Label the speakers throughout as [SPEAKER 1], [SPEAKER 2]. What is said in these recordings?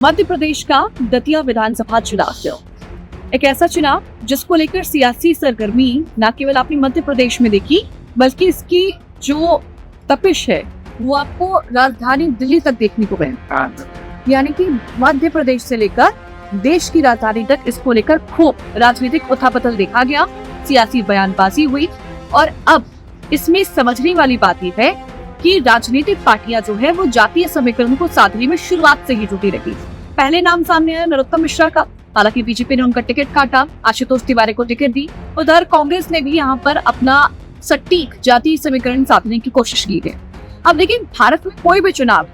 [SPEAKER 1] मध्य प्रदेश का दतिया विधानसभा चुनाव एक ऐसा चुनाव जिसको लेकर सियासी सरगर्मी न केवल आपने मध्य प्रदेश में देखी बल्कि इसकी जो तपिश है वो आपको राजधानी दिल्ली तक देखने को मिली। यानी कि मध्य प्रदेश से लेकर देश की राजधानी तक इसको लेकर खूब राजनीतिक उथापथल देखा गया, सियासी बयानबाजी हुई और अब इसमें समझने वाली बात यह है कि राजनीतिक पार्टियां जो है वो जातीय समीकरण को साधने में शुरुआत से ही जुटी रही। पहले नाम सामने आया नरोत्तम मिश्रा का, हालांकि बीजेपी ने उनका टिकट काटा, आशुतोष तिवारी को टिकट दी। उधर कांग्रेस ने भी यहाँ पर अपना सटीक जातीय समीकरण साधने की कोशिश की है। अब देखिए, भारत में कोई भी चुनाव,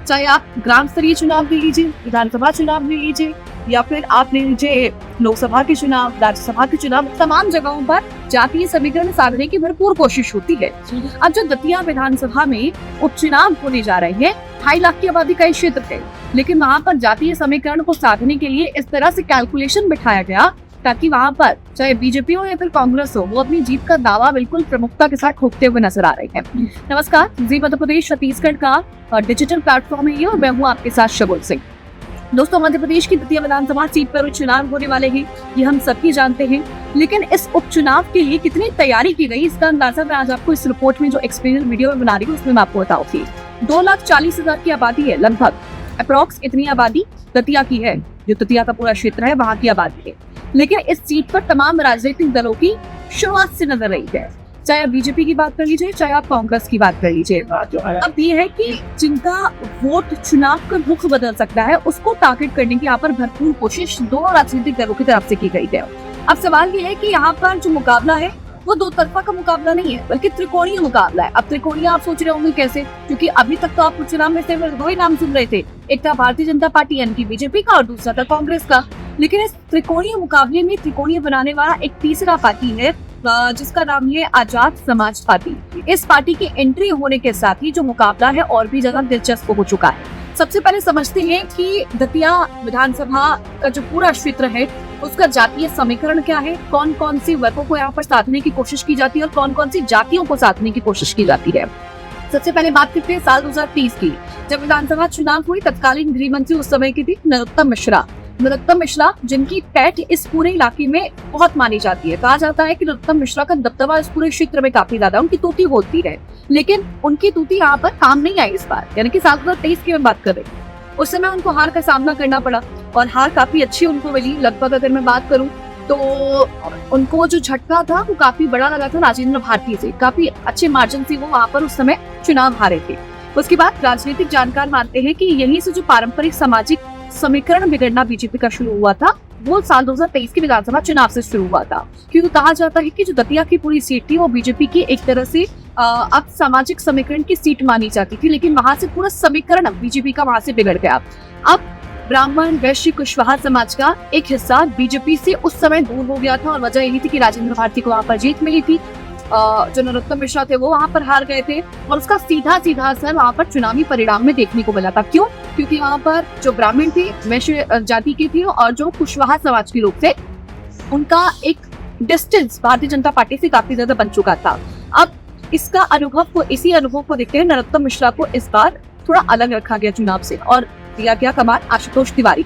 [SPEAKER 1] चाहे आप ग्राम स्तरीय चुनाव ले लीजिए, विधानसभा चुनाव ले लीजिए या फिर आप ले लीजिए लोकसभा के चुनाव, राज्यसभा के चुनाव, तमाम जगहों पर जातीय समीकरण साधने की भरपूर कोशिश होती है। अब जो दतिया विधानसभा में उपचुनाव होने जा रहे हैं, 2.5 लाख की आबादी का क्षेत्र है, लेकिन वहाँ पर जातीय समीकरण को साधने के लिए इस तरह से कैलकुलेशन बिठाया गया ताकि वहाँ पर चाहे बीजेपी हो या फिर कांग्रेस हो, वो अपनी जीत का दावा बिल्कुल प्रमुखता के साथ ठोकते हुए नजर आ रहे हैं। नमस्कार, जी मध्य प्रदेश छत्तीसगढ़ का डिजिटल प्लेटफॉर्म है ये और मैं हूँ आपके साथ शबुल सिंह। दोस्तों, मध्य प्रदेश की दतिया विधानसभा सीट पर उपचुनाव होने वाले हैं, ये हम सभी जानते हैं, लेकिन इस उपचुनाव के लिए कितनी तैयारी की गई इसका अंदाजा मैं आज आपको इस रिपोर्ट में जो एक्सपीरियंस वीडियो में बना रही हूँ उसमें मैं आपको बताऊंगी। 2,40,000 की आबादी है, लगभग अप्रॉक्स इतनी आबादी दतिया की है, जो दतिया का पूरा क्षेत्र है वहाँ की आबादी है। लेकिन इस सीट पर तमाम राजनीतिक दलों की शुरुआत से नजर रही है, चाहे आप बीजेपी की बात कर लीजिए, चाहे आप कांग्रेस की बात कर लीजिए। अब ये है कि जिनका वोट चुनाव का रुख बदल सकता है उसको टारगेट करने की यहाँ पर भरपूर कोशिश दोनों राजनीतिक दलों की तरफ से की गई है। अब सवाल ये है कि यहाँ पर जो मुकाबला है वो दो तरफा का मुकाबला नहीं है बल्कि त्रिकोणीय मुकाबला है। अब त्रिकोणीय आप सोच रहे होंगे कैसे, क्योंकि अभी तक तो आप चुनाव में सिर्फ 2 ही नाम सुन रहे थे, एक था भारतीय जनता पार्टी यानी कि बीजेपी का और दूसरा था कांग्रेस का। लेकिन इस त्रिकोणीय मुकाबले में त्रिकोणीय बनाने वाला एक तीसरा पार्टी है जिसका नाम है आजाद समाज पार्टी। इस पार्टी की एंट्री होने के साथ ही जो मुकाबला है और भी ज्यादा दिलचस्प हो चुका है। सबसे पहले समझते हैं कि दतिया विधानसभा का जो पूरा क्षेत्र है उसका जातीय समीकरण क्या है, कौन कौन सी वर्गों को यहाँ पर साधने की कोशिश की जाती है और कौन कौन सी जातियों को साधने की कोशिश की जाती है। सबसे पहले बात करते हैं साल 2030 की, जब विधानसभा चुनाव हुई। तत्कालीन गृह मंत्री उस समय की थी नरोत्तम मिश्रा, जिनकी पैठ इस पूरे इलाके में बहुत मानी जाती है। कहा जाता है कि नरोत्तम मिश्रा का दबदबा इस पूरे क्षेत्र में काफी ज्यादा, उनकी तूती होती है, लेकिन उनकी तूती यहाँ पर काम नहीं आई इस बार, यानी कि साल 2023 की मैं बात कर रही हूँ। उस समय उनको हार का सामना करना पड़ा और हार काफी अच्छी उनको मिली। लगभग अगर मैं बात करूं तो उनको जो झटका था वो काफी बड़ा लगा था राजेंद्र भारती से, काफी अच्छे मार्जिन से वो वहां पर उस समय चुनाव हारे थे। उसके बाद राजनीतिक जानकार मानते हैं कि यहीं से जो पारंपरिक सामाजिक समीकरण बिगड़ना बीजेपी का शुरू हुआ था वो साल 2023 के विधानसभा चुनाव से शुरू हुआ था, क्योंकि कहा जाता है कि जो दतिया की पूरी सीट थी वो बीजेपी की एक तरह से अब सामाजिक समीकरण की सीट मानी जाती थी, लेकिन वहां से पूरा समीकरण बीजेपी का वहां से बिगड़ गया। अब ब्राह्मण वैश्य कुशवाहा समाज का एक हिस्सा बीजेपी से उस समय दूर हो गया था और वजह यही थी कि राजेंद्र भारती को वहां पर जीत मिली थी। जो नरोत्तम मिश्रा थे वो वहां पर हार गए थे और उसका सीधा असर वहां पर चुनावी परिणाम में देखने को मिला था। क्यों? क्योंकि वहां पर जो ब्राह्मण थे, वैश्य जाति के थे और जो कुशवाहा समाज के लोग थे, उनका एक डिस्टेंस भारतीय जनता पार्टी से काफी ज्यादा बन चुका था। अब इसी अनुभव को देखते हुए नरोत्तम मिश्रा को इस बार थोड़ा अलग रखा गया चुनाव से और दिया गया कमान आशुतोष तिवारी।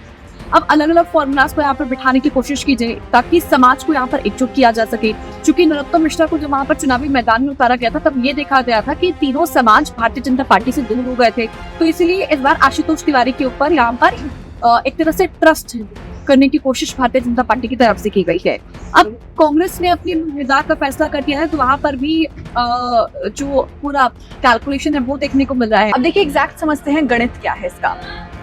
[SPEAKER 1] अब अलग अलग फॉर्मूलाज को यहाँ पर बिठाने की कोशिश की जाए ताकि समाज को यहाँ पर एकजुट किया जा सके। चूंकि नरोत्तम मिश्रा को जब वहाँ पर चुनावी मैदान में उतारा गया था तब ये देखा गया था कि तीनों समाज भारतीय जनता पार्टी से दूर हो गए थे, तो इसलिए इस बार आशुतोष तिवारी के ऊपर यहाँ पर एक तरह से ट्रस्ट करने की कोशिश भारतीय जनता पार्टी की तरफ से की गई है। अब कांग्रेस ने अपनी उम्मीदवार का फैसला कर दिया है, तो वहाँ पर भी जो पूरा कैलकुलेशन है वो देखने को मिल रहा है।
[SPEAKER 2] अब देखिए, एग्जैक्ट समझते हैं गणित क्या है इसका।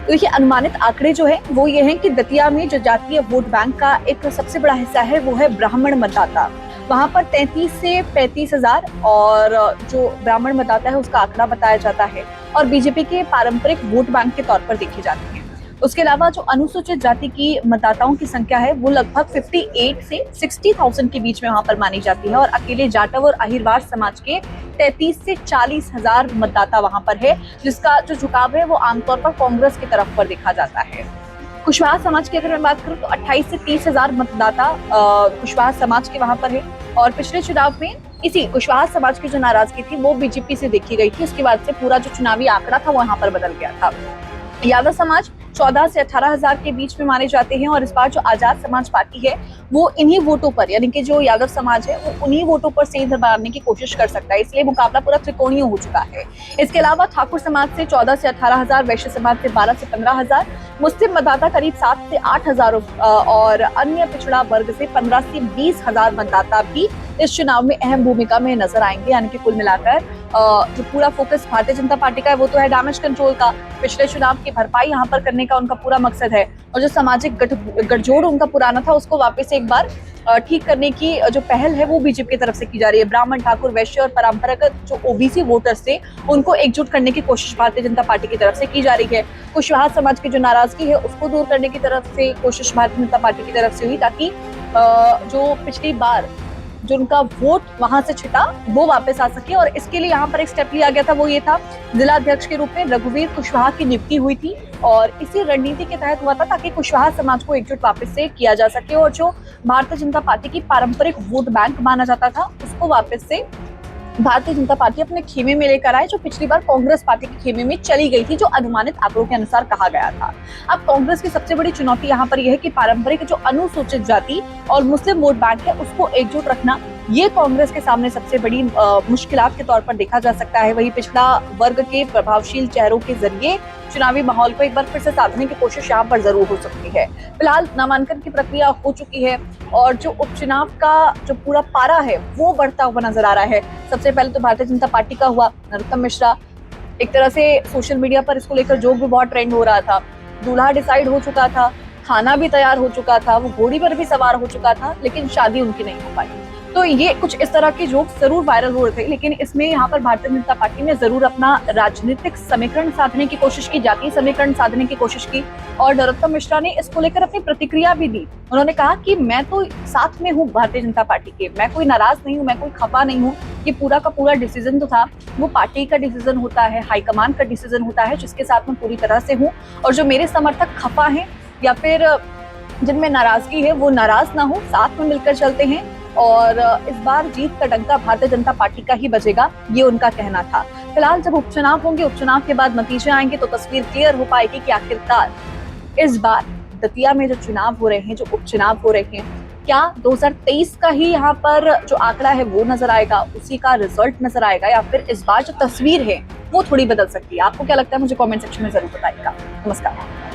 [SPEAKER 2] तो देखिए, अनुमानित आंकड़े जो है वो ये हैं कि दतिया में जो जातीय वोट बैंक का एक सबसे बड़ा हिस्सा है वो है ब्राह्मण मतदाता। वहाँ पर 33 से 35,000 और जो ब्राह्मण मतदाता है उसका आंकड़ा बताया जाता है और बीजेपी के पारंपरिक वोट बैंक के तौर पर देखे जाते हैं। उसके अलावा जो अनुसूचित जाति की मतदाताओं की संख्या है वो लगभग 58 से 60,000 के बीच में वहां पर मानी जाती है और अकेले जाटव और अहिरवार समाज के 33 से 40,000 मतदाता वहां पर है, जिसका जो झुकाव है वो आमतौर पर कांग्रेस की तरफ पर देखा जाता है। कुशवाहा समाज की अगर मैं बात करूं तो 28 से 30,000 मतदाता कुशवाहा समाज के वहां पर है और पिछले चुनाव में इसी कुशवाहा समाज की जो नाराजगी थी वो बीजेपी से देखी गई थी। उसके बाद से पूरा जो चुनावी आंकड़ा था वो यहाँ पर बदल गया था। यादव समाज 14 से 18,000 के बीच में माने जाते हैं और इस बार जो आजाद समाज पार्टी है वो इन्हीं वोटों पर, यानी कि जो यादव समाज है वो उन्हीं वोटों पर सेंध मारने की कोशिश कर सकता है, इसलिए मुकाबला पूरा त्रिकोणीय हो चुका है। इसके अलावा ठाकुर समाज से 14 से 18,000, वैश्य समाज से 12 से 15,000, मुस्लिम मतदाता करीब 7 से 8,000 और अन्य पिछड़ा वर्ग से 15 से 20,000 मतदाता भी इस चुनाव में अहम भूमिका में नजर आएंगे। यानी कि कुल मिलाकर जो पूरा फोकस भारतीय जनता पार्टी का है वो तो है डैमेज कंट्रोल का, पिछले चुनाव की भरपाई यहाँ पर करने का उनका पूरा मकसद है, और जो सामाजिक गठजोड़ उनका पुराना था उसको वापस एक बार ठीक करने की जो पहल है वो बीजेपी की तरफ से की जा रही है। ब्राह्मण, ठाकुर, वैश्य और परंपरागत जो ओबीसी वोटर्स थे उनको एकजुट करने की कोशिश भारतीय जनता पार्टी की तरफ से की जा रही है। कुशवाहा समाज की जो नाराजगी है उसको दूर करने की तरफ से कोशिश भारतीय जनता पार्टी की तरफ से हुई, ताकि जो पिछली बार जो उनका वोट वहां से छिटा वो वापस आ सके। और इसके लिए यहाँ पर एक स्टेप लिया गया था, वो ये था जिला अध्यक्ष के रूप में रघुवीर कुशवाहा की नियुक्ति हुई थी, और इसी रणनीति के तहत हुआ था ताकि कुशवाहा समाज को एकजुट वापस से किया जा सके और जो भारतीय जनता पार्टी की पारंपरिक वोट बैंक माना जाता था उसको वापस से भारतीय जनता पार्टी अपने खेमे में लेकर आए, जो पिछली बार कांग्रेस पार्टी के खेमे में चली गई थी, जो अनुमानित आंकड़ों के अनुसार कहा गया था। अब कांग्रेस की सबसे बड़ी चुनौती यहाँ पर यह है कि पारंपरिक जो अनुसूचित जाति और मुस्लिम वोट बैंक है उसको एकजुट रखना, ये कांग्रेस के सामने सबसे बड़ी मुश्किलात के तौर पर देखा जा सकता है। वही पिछड़ा वर्ग के प्रभावशील चेहरों के जरिए चुनावी माहौल को एक बार फिर से साधने की कोशिश यहाँ पर जरूर हो सकती है। फिलहाल नामांकन की प्रक्रिया हो चुकी है और जो उपचुनाव का जो पूरा पारा है वो बढ़ता हुआ नजर आ रहा है। सबसे पहले तो भारतीय जनता पार्टी का हुआ, नरोत्तम मिश्रा, एक तरह से सोशल मीडिया पर इसको लेकर जोक भी बहुत ट्रेंड हो रहा था। दूल्हा डिसाइड हो चुका था, खाना भी तैयार हो चुका था, वो घोड़ी पर भी सवार हो चुका था, लेकिन शादी उनकी नहीं हो पाई। तो ये कुछ इस तरह के जोक जरूर वायरल हो रहे थे, लेकिन इसमें यहाँ पर भारतीय जनता पार्टी ने जरूर अपना राजनीतिक समीकरण साधने की कोशिश की, जातीय समीकरण साधने की कोशिश की, और नरोत्तम मिश्रा ने इसको लेकर अपनी प्रतिक्रिया भी दी। उन्होंने कहा कि मैं तो साथ में हूँ भारतीय जनता पार्टी के, मैं कोई नाराज नहीं हूँ, मैं कोई खफा नहीं हूँ। ये पूरा का पूरा डिसीजन तो था वो पार्टी का डिसीजन होता है, हाईकमान का डिसीजन होता है, जिसके साथ मैं पूरी तरह से हूँ, और जो मेरे समर्थक खफा हैं या फिर जिनमें नाराजगी है वो नाराज ना हो, साथ में मिलकर चलते हैं और इस बार जीत का डंका भारतीय जनता पार्टी का ही बजेगा, ये उनका कहना था। फिलहाल जब उपचुनाव होंगे, उपचुनाव के बाद नतीजे आएंगे तो तस्वीर क्लियर हो पाएगी कि आखिरकार इस बार दतिया में जो चुनाव हो रहे हैं, जो उपचुनाव हो रहे हैं, क्या 2023 का ही यहाँ पर जो आंकड़ा है वो नजर आएगा, उसी का रिजल्ट नजर आएगा, या फिर इस बार जो तस्वीर है वो थोड़ी बदल सकती है। आपको क्या लगता है मुझे कमेंट सेक्शन में जरूर बताइएगा। नमस्कार।